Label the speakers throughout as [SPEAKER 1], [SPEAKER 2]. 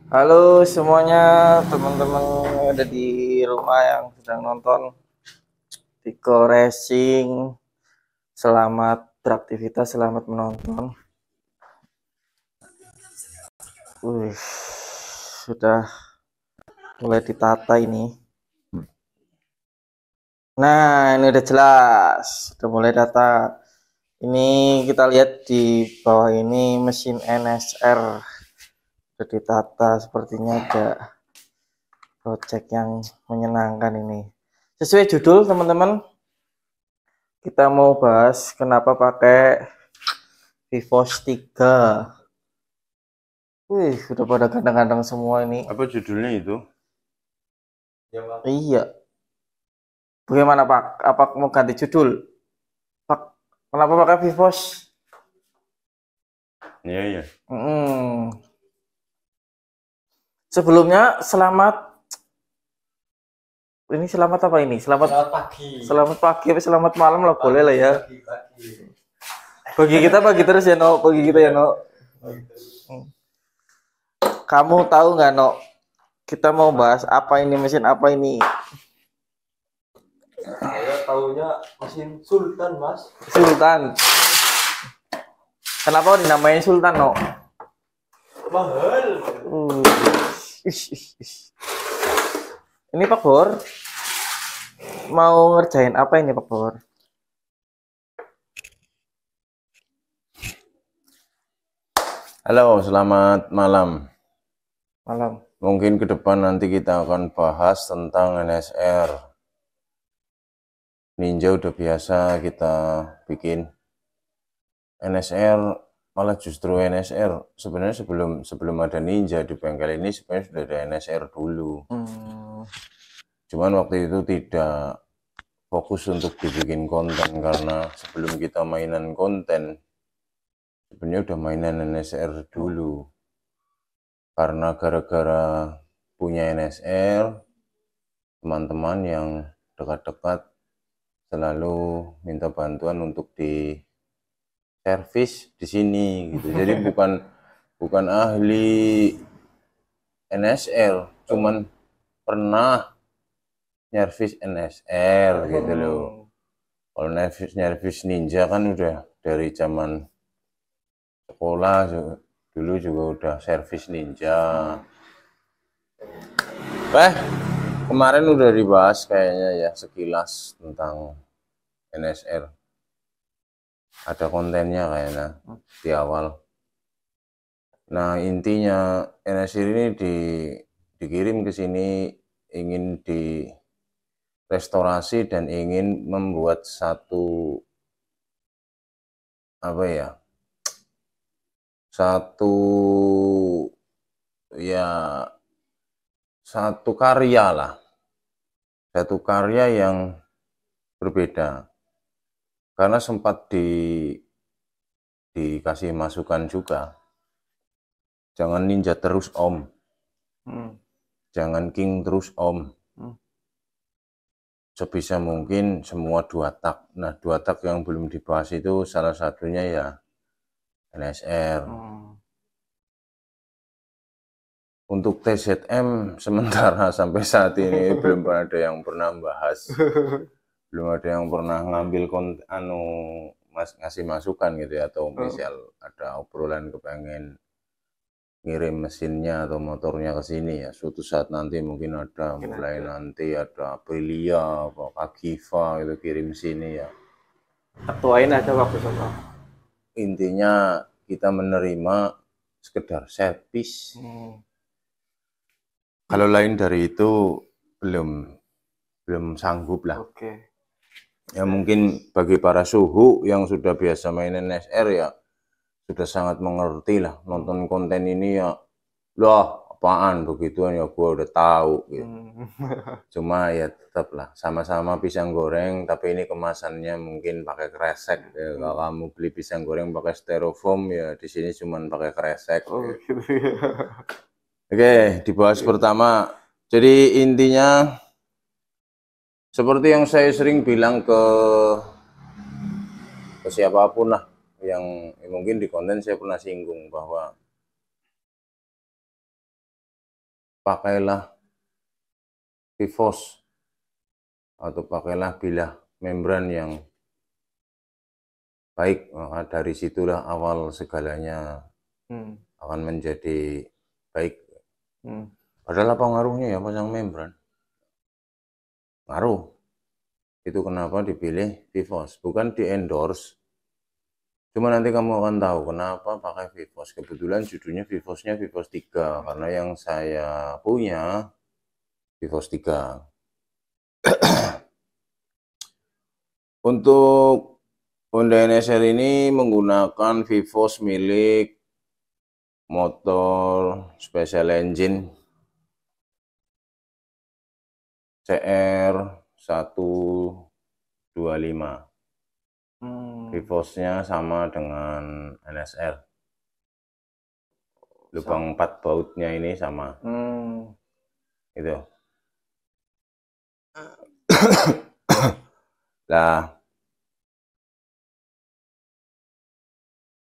[SPEAKER 1] Halo semuanya, teman-teman yang ada di rumah yang sedang nonton Tiko Racing. Selamat beraktivitas, selamat menonton. Sudah mulai ditata ini. Nah, ini udah jelas, udah mulai data. Ini kita lihat di bawah ini mesin NSR sudah ditata, sepertinya ada project yang menyenangkan ini. Sesuai judul teman-teman, kita mau bahas kenapa pakai Vivos 3. Wih, sudah pada ganteng-ganteng semua ini.
[SPEAKER 2] Apa judulnya itu?
[SPEAKER 1] Iya. Bagaimana Pak? Apa mau ganti judul? Pak, kenapa pakai Vivos?
[SPEAKER 2] Iya, iya.
[SPEAKER 1] Sebelumnya ini selamat apa ini? Selamat
[SPEAKER 3] pagi.
[SPEAKER 1] Selamat pagi, selamat malam lah boleh lah ya. Bagi kita pagi terus ya, No. Bagi kita ya, No. Kamu tahu nggak, No? Kita mau bahas apa ini, mesin apa ini?
[SPEAKER 3] Saya tahunya mesin Sultan, Mas.
[SPEAKER 1] Sultan. Kenapa dinamain Sultan, No?
[SPEAKER 3] Mahal.
[SPEAKER 1] Ini Pak Bor mau ngerjain apa ini, Pak Bor?
[SPEAKER 2] Halo, selamat malam.
[SPEAKER 1] Malam.
[SPEAKER 2] Mungkin ke depan nanti kita akan bahas tentang NSR. Ninja udah biasa kita bikin. NSR, malah justru NSR. Sebenarnya sebelum ada Ninja di bengkel ini sebenarnya sudah ada NSR dulu. Cuman waktu itu tidak fokus untuk dibikin konten karena sebelum kita mainan konten, sebenarnya udah mainan NSR dulu. Karena gara-gara punya NSR, teman-teman yang dekat-dekat selalu minta bantuan untuk di servis di sini gitu. Jadi bukan ahli NSR, cuman pernah nyervis NSR gitu loh. Kalau nyervis Ninja kan udah dari zaman sekolah dulu juga udah servis Ninja. Kemarin udah dibahas kayaknya ya sekilas tentang NSR. Ada kontennya kayaknya di awal. Nah, intinya NSR ini dikirim ke sini ingin direstorasi dan ingin membuat satu apa ya? Satu karya lah. Satu karya yang berbeda. Karena sempat dikasih masukan juga. Jangan Ninja terus Om. Jangan King terus Om. Sebisa mungkin semua 2 tak. Nah, 2 tak yang belum dibahas itu salah satunya ya NSR. Untuk TZM sementara sampai saat ini belum ada yang pernah bahas. Belum ada yang pernah ngambil ngasih masukan gitu ya, atau misal ada obrolan kepengen ngirim mesinnya atau motornya ke sini ya. Suatu saat nanti mungkin ada, nanti ada Aprilia atau Kagiva itu kirim sini ya.
[SPEAKER 1] Ketuain aja waktu itu.
[SPEAKER 2] Intinya kita menerima sekedar servis. Kalau lain dari itu belum sanggup lah. Ya mungkin bagi para suhu yang sudah biasa main NSR ya sudah sangat mengerti lah, nonton konten ini ya, loh apaan begituan ya gua udah tahu gitu. Cuma ya tetap lah sama-sama pisang goreng, tapi ini kemasannya mungkin pakai kresek ya. Kalau kamu beli pisang goreng pakai styrofoam ya di sini cuman pakai kresek. Oke, dibahas pertama. Jadi intinya seperti yang saya sering bilang ke siapapun lah, yang mungkin di konten saya pernah singgung bahwa pakailah VIVOS atau pakailah bilah membran yang baik, maka dari situlah awal segalanya akan menjadi baik. Padahal apa ngaruhnya ya pasang membran? Ngaruh. Itu kenapa dipilih VIVOS, bukan di endorse. Cuma nanti kamu akan tahu kenapa pakai VIVOS. Kebetulan judulnya VIVOS-nya VIVOS 3, karena yang saya punya VIVOS 3. Untuk Honda NSR ini menggunakan VIVOS milik motor special engine CR125. VIVOS-nya sama dengan NSR. Lubang 4 bautnya ini sama. Itu. Lah,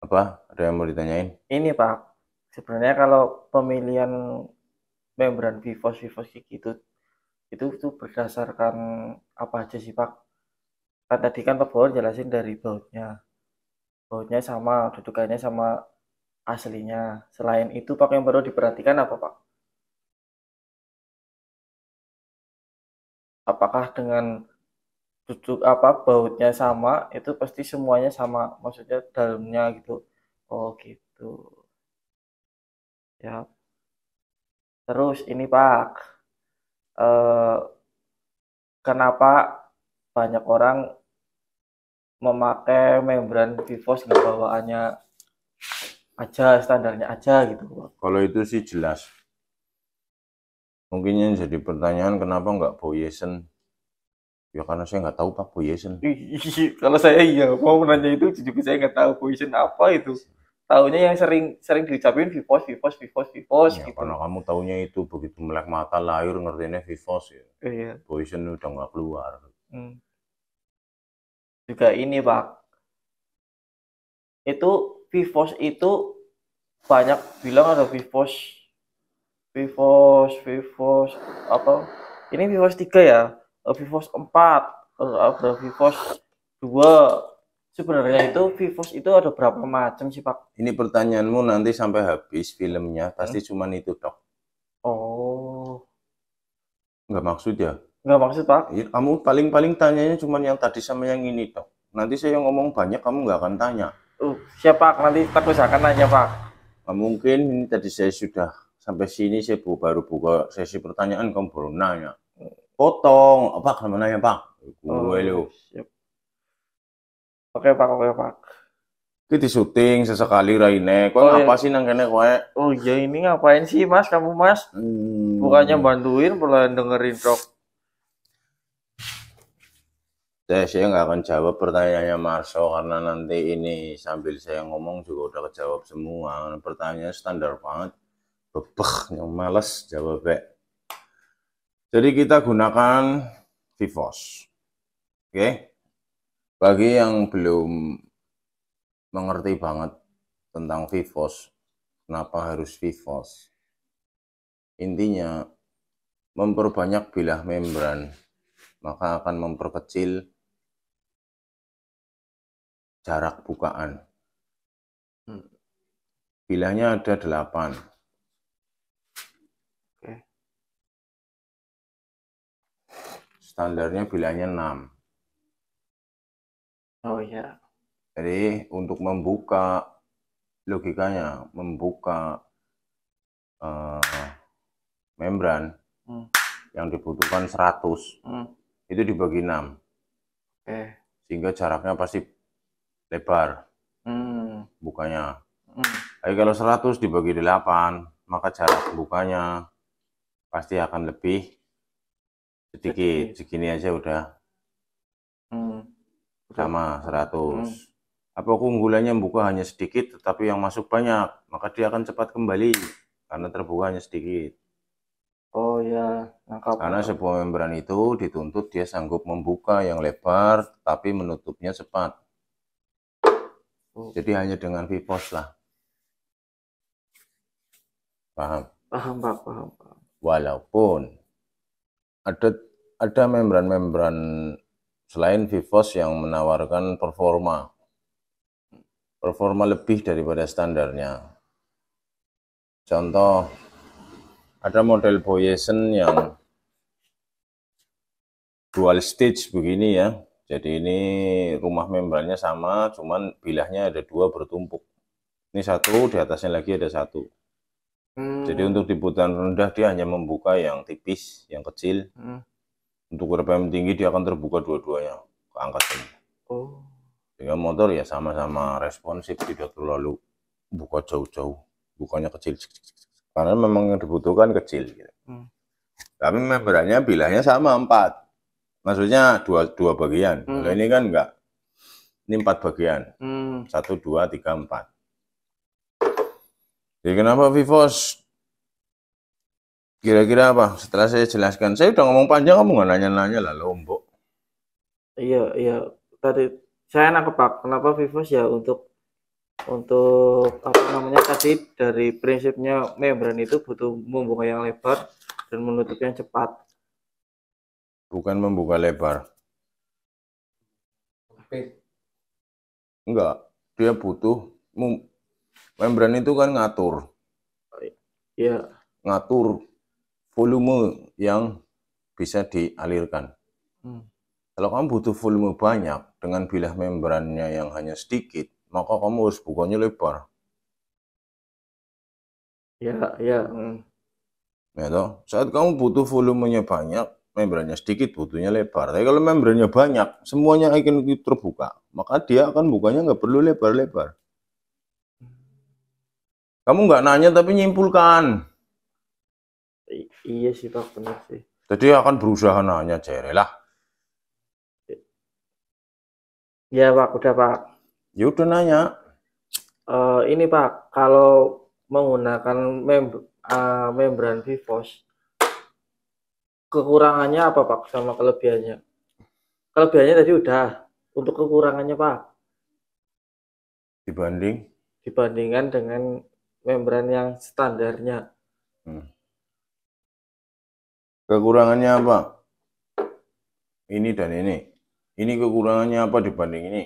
[SPEAKER 2] apa? Ada yang mau ditanyain?
[SPEAKER 1] Ini Pak, sebenarnya kalau pemilihan membran VIVOS kayak gitu, itu berdasarkan apa aja sih Pak? Kan tadi kan Pak Bawor jelasin dari bautnya sama, dudukannya sama aslinya. Selain itu Pak yang perlu diperhatikan apa Pak? Apakah dengan duduk bautnya sama itu pasti semuanya sama, maksudnya dalamnya gitu? Oh gitu ya. Terus ini Pak, kenapa banyak orang memakai membran VIVOS nggak bawaannya aja, standarnya aja gitu Pak?
[SPEAKER 2] Kalau itu sih jelas. Mungkin yang jadi pertanyaan kenapa nggak Boyesen? Ya karena saya nggak tahu Pak Boyesen.
[SPEAKER 1] Kalau saya iya mau nanya itu juga saya nggak tahu Boyesen apa itu. Tahunya yang sering diucapin VIVOS
[SPEAKER 2] Ya,
[SPEAKER 1] gitu.
[SPEAKER 2] karena kamu tahunya itu begitu melek mata lahir ngertinya VIVOS ya.
[SPEAKER 1] Iya.
[SPEAKER 2] Boyesen udah nggak keluar.
[SPEAKER 1] Juga ini Pak, itu VIVOS itu banyak bilang ada VIVOS apa? Ini VIVOS 3 ya, VIVOS 4, ada VIVOS 2. Sebenarnya itu VIVOS itu ada berapa macam sih Pak?
[SPEAKER 2] Ini pertanyaanmu nanti sampai habis filmnya pasti cuman itu dok.
[SPEAKER 1] Oh.
[SPEAKER 2] Nggak maksud ya?
[SPEAKER 1] Nggak maksud Pak?
[SPEAKER 2] Ya, kamu paling tanyanya cuman yang tadi sama yang ini dok. Nanti saya ngomong banyak kamu nggak akan tanya.
[SPEAKER 1] Siapa nanti tak usahakan nanya Pak.
[SPEAKER 2] Nah, mungkin ini tadi saya sudah sampai sini saya baru buka sesi pertanyaan kamu baru nanya. Potong apa kamu nanya Pak? Gue lo.
[SPEAKER 1] Oke Pak.
[SPEAKER 2] Kita syuting sesekali Raine. Kau ngapa sih nang kene kowe?
[SPEAKER 1] Oh iya, ini ngapain sih Mas kamu Mas? Bukannya bantuin malah dengerin rock.
[SPEAKER 2] Saya nggak akan jawab pertanyaannya Marso karena nanti ini sambil saya ngomong juga udah kejawab semua. Pertanyaannya standar banget. Bebek, yang males jawabnya. Jadi kita gunakan VIVOS. Oke. Bagi yang belum mengerti banget tentang VIVOS, kenapa harus VIVOS? Intinya memperbanyak bilah membran, maka akan memperkecil jarak bukaan. Bilahnya ada 8. Standarnya bilahnya 6.
[SPEAKER 1] Oh iya.
[SPEAKER 2] Jadi untuk membuka, logikanya membuka membran yang dibutuhkan 100 itu dibagi 6. Sehingga jaraknya pasti lebar bukanya. Tapi kalau 100 dibagi 8, maka jarak bukanya pasti akan lebih sedikit. Segini aja udah sama 100. Apa keunggulannya buka hanya sedikit tetapi yang masuk banyak, maka dia akan cepat kembali karena terbuka hanya sedikit.
[SPEAKER 1] Oh ya,
[SPEAKER 2] karena sebuah membran itu dituntut dia sanggup membuka yang lebar tapi menutupnya cepat. Jadi hanya dengan VIVOS lah. Paham?
[SPEAKER 1] Paham Pak, paham.
[SPEAKER 2] Walaupun ada membran-membran selain Vivos yang menawarkan performa lebih daripada standarnya. Contoh, ada model Boyesen yang dual stage begini ya. Jadi ini rumah membrannya sama, cuman bilahnya ada 2 bertumpuk. Ini satu, di atasnya lagi ada satu. Jadi untuk di putaran rendah dia hanya membuka yang tipis, yang kecil. Untuk RPM tinggi dia akan terbuka dua-duanya ke angka sini. Sehingga motor ya sama-sama responsif, tidak terlalu buka jauh-jauh, bukanya kecil. Karena memang yang dibutuhkan kecil. Gitu. Tapi membrannya bilahnya sama 4. Maksudnya dua bagian. Kalau ini kan enggak. Ini 4 bagian. 1, 2, 3, 4. Jadi kenapa Vivos? Kira-kira apa? Setelah saya jelaskan, saya udah ngomong panjang, kamu nggak nanya-nanya lah, Lombok.
[SPEAKER 1] Iya. Tadi saya nangkep Pak. Kenapa Vivos ya untuk apa namanya tadi dari prinsipnya membran itu butuh membuka yang lebar dan menutup yang cepat.
[SPEAKER 2] Bukan membuka lebar. Enggak, dia butuh membran itu kan ngatur.
[SPEAKER 1] Iya.
[SPEAKER 2] Ngatur volume yang bisa dialirkan. Kalau kamu butuh volume banyak dengan bilah membrannya yang hanya sedikit, maka kamu harus bukanya lebar.
[SPEAKER 1] Iya.
[SPEAKER 2] Ya toh, saat kamu butuh volumenya banyak, membrannya sedikit, butuhnya lebar. Tapi kalau membrannya banyak, semuanya akan terbuka, maka dia akan bukanya nggak perlu lebar-lebar. Kamu nggak nanya tapi nyimpulkan.
[SPEAKER 1] Iya sih Pak, benar sih.
[SPEAKER 2] Jadi akan berusaha nanya, cerelah.
[SPEAKER 1] Ya Pak, udah Pak.
[SPEAKER 2] Ya udah nanya.
[SPEAKER 1] Ini Pak, kalau menggunakan membran Vivos, kekurangannya apa Pak sama kelebihannya? Kelebihannya tadi udah. Untuk kekurangannya Pak? Dibandingkan dengan membran yang standarnya.
[SPEAKER 2] Kekurangannya apa? Ini dan ini. Ini kekurangannya apa dibanding ini?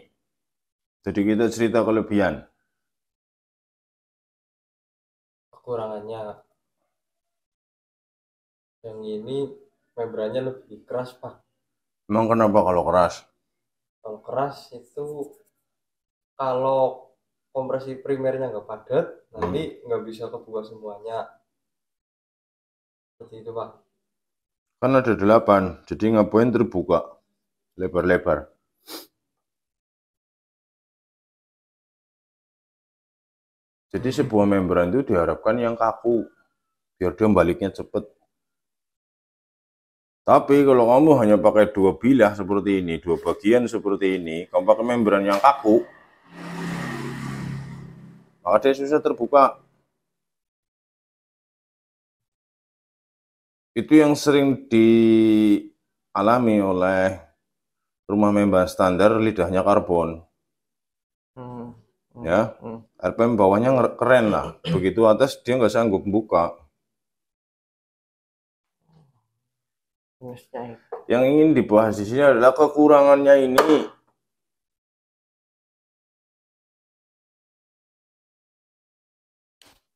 [SPEAKER 2] Jadi kita cerita kelebihan.
[SPEAKER 3] Kekurangannya yang ini membrannya lebih keras Pak.
[SPEAKER 2] Emang kenapa kalau keras?
[SPEAKER 3] Kalau keras itu kalau kompresi primernya nggak padat, nanti nggak bisa kebuka semuanya. Seperti itu Pak.
[SPEAKER 2] Kan ada 8, jadi ngapain terbuka lebar-lebar? Jadi sebuah membran itu diharapkan yang kaku, biar dia baliknya cepet. Tapi kalau kamu hanya pakai 2 bilah seperti ini, 2 bagian seperti ini, kamu pakai membran yang kaku, maka dia susah terbuka. Itu yang sering dialami oleh rumah membran standar, lidahnya karbon. Ya, RPM bawahnya keren lah. Begitu atas dia nggak sanggup buka. Yang ingin dibahas di sini adalah kekurangannya ini.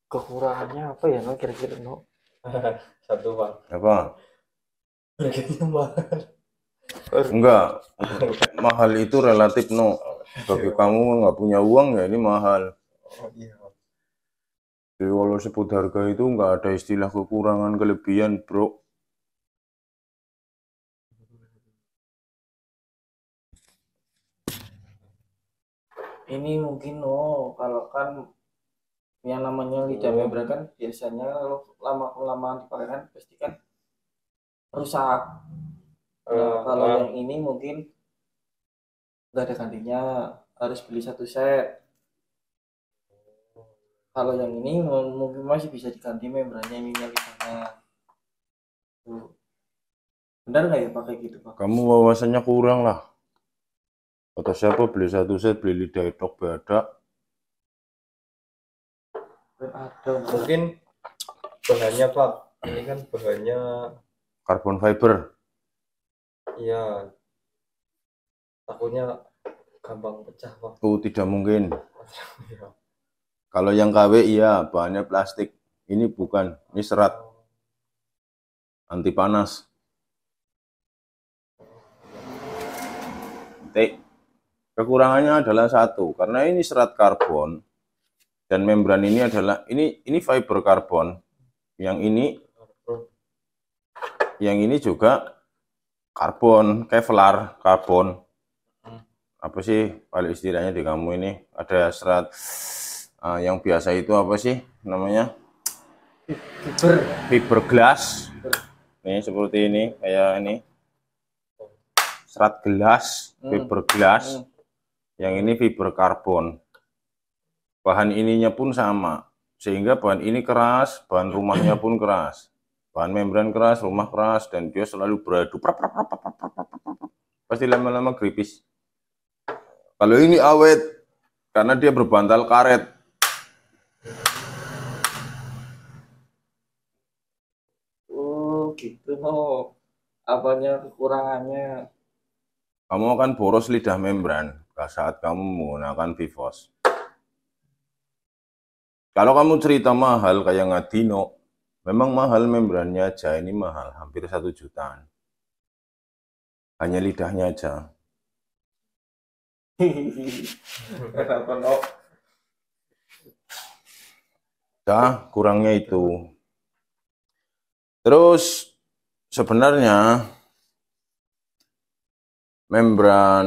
[SPEAKER 1] Kekurangannya apa ya no kira-kira no?
[SPEAKER 3] Satu Pak.
[SPEAKER 2] Apa?
[SPEAKER 3] Harganya mahal.
[SPEAKER 2] Enggak, mahal itu relatif no. Bagi kamu nggak punya uang ya ini mahal.
[SPEAKER 3] Iya.
[SPEAKER 2] Jadi kalau sebut harga itu nggak ada istilah kekurangan kelebihan bro.
[SPEAKER 1] Ini mungkin kalau kan yang namanya lidah membran kan biasanya lama-lama dipakai kan pasti kan rusak. Kalau yang ini mungkin nggak ada gantinya, harus beli 1 set. Kalau yang ini mungkin masih bisa diganti membrannya, ininya lidahnya. Benar nggak ya pakai gitu Pak?
[SPEAKER 2] Kamu wawasannya kurang lah. Atau siapa beli 1 set, beli lidah etok beda.
[SPEAKER 3] Mungkin bahannya Pak ini kan bahannya
[SPEAKER 2] Karbon fiber.
[SPEAKER 3] iya, takutnya gampang pecah Pak.
[SPEAKER 2] Oh, tidak mungkin.
[SPEAKER 3] Iya.
[SPEAKER 2] Kalau yang KW iya, bahannya plastik. Ini bukan, ini serat anti panas. Kekurangannya adalah satu, karena ini serat karbon dan membran ini adalah ini fiber karbon. Yang ini juga karbon, Kevlar karbon. Apa sih kalau istilahnya di kamu ini ada serat yang biasa itu apa sih namanya? Fiberglass. Nih seperti ini, kayak ini. Serat gelas, fiberglass. Yang ini fiber karbon. Bahan ininya pun sama. Sehingga bahan ini keras, bahan rumahnya pun keras. Bahan membran keras, rumah keras, dan dia selalu beradu. Pasti lama-lama gripis. Kalau ini awet, karena dia berbantal karet.
[SPEAKER 1] Oh gitu, no. Apanya kekurangannya?
[SPEAKER 2] Kamu akan boros lidah membran saat kamu menggunakan Vivos. Kalau kamu cerita mahal kayak Ngadino, memang mahal membrannya aja, ini mahal, hampir 1 jutaan. Hanya lidahnya aja.
[SPEAKER 1] Kenapa, no?
[SPEAKER 2] Ya, kurangnya itu. Terus sebenarnya membran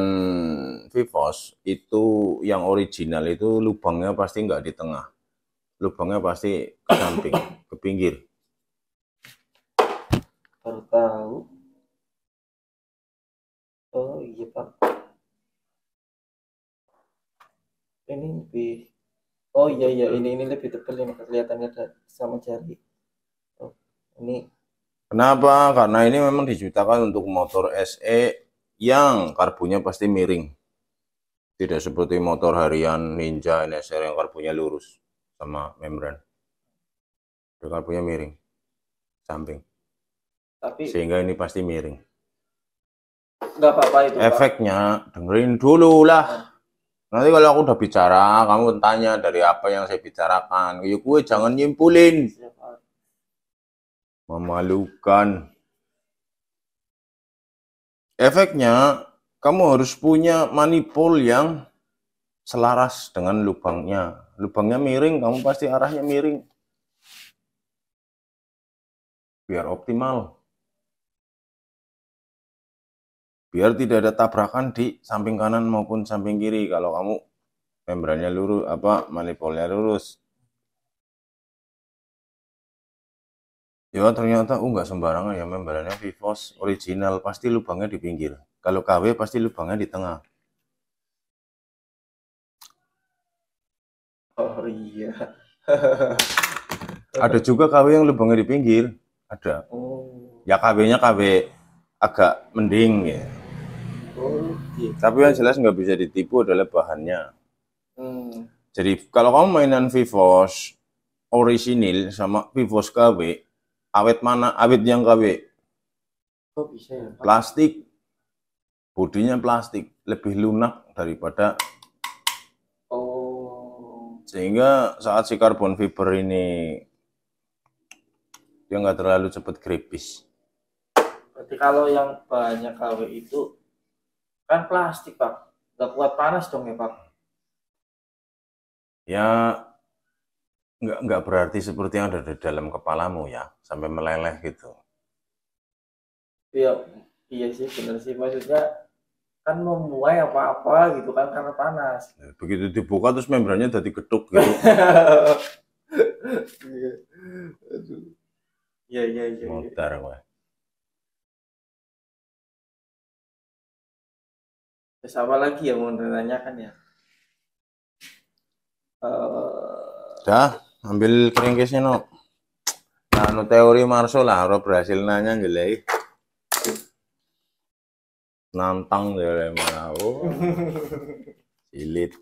[SPEAKER 2] Vivos itu yang original itu lubangnya pasti nggak di tengah. Lubangnya pasti ke samping, ke pinggir.
[SPEAKER 1] Baru tahu. Oh iya Pak. Ini lebih. Oh iya ini lebih tebal ini kelihatannya sama jari. Oh ini.
[SPEAKER 2] Kenapa? Karena ini memang diciptakan untuk motor SE yang karbonnya pasti miring. Tidak seperti motor harian Ninja NSR yang karbonnya lurus sama membran. Karbonnya miring, samping. Sehingga ini pasti miring.
[SPEAKER 1] Nggak apa-apa itu,
[SPEAKER 2] efeknya, Pak. Dengerin dulu lah. Nanti kalau aku udah bicara, kamu tanya dari apa yang saya bicarakan. Yuk gue jangan nyimpulin. Memalukan. Efeknya, kamu harus punya manifold yang selaras dengan lubangnya. Lubangnya miring, kamu pasti arahnya miring. Biar optimal. Biar tidak ada tabrakan di samping kanan maupun samping kiri. Kalau kamu membrannya lurus, manifoldnya lurus. Ya ternyata nggak sembarangan ya, membrannya Vivos original pasti lubangnya di pinggir. Kalau KW pasti lubangnya di tengah.
[SPEAKER 1] Oh iya.
[SPEAKER 2] Ada juga KW yang lubangnya di pinggir, ada.
[SPEAKER 1] Oh.
[SPEAKER 2] Ya KW-nya KW agak mending ya.
[SPEAKER 1] Oh gitu.
[SPEAKER 2] Tapi yang jelas nggak bisa ditipu adalah bahannya. Jadi kalau kamu mainan Vivos orisinil sama Vivos KW, awet mana? Awet yang KW.
[SPEAKER 1] Oh bisa ya, Pak?
[SPEAKER 2] Plastik. Bodinya plastik, lebih lunak daripada.
[SPEAKER 1] Oh.
[SPEAKER 2] Sehingga saat si karbon fiber ini dia nggak terlalu cepat gripis.
[SPEAKER 1] Berarti kalau yang banyak KW itu kan plastik, Pak. Nggak kuat panas dong ya, Pak?
[SPEAKER 2] Ya nggak berarti seperti yang ada di dalam kepalamu ya, sampai meleleh gitu.
[SPEAKER 1] Iya sih, bener sih. Maksudnya kan memuai apa-apa gitu kan karena panas.
[SPEAKER 2] Begitu dibuka terus membrannya jadi geduk gitu.
[SPEAKER 1] Iya.
[SPEAKER 2] Modar gue.
[SPEAKER 1] Terus apa lagi yang mau ditanyakan ya?
[SPEAKER 2] Dah, ambil keringkisnya no. Nah, teori Marso lah, orang berhasil nanya jelek. Nantang jelek mana? Silit.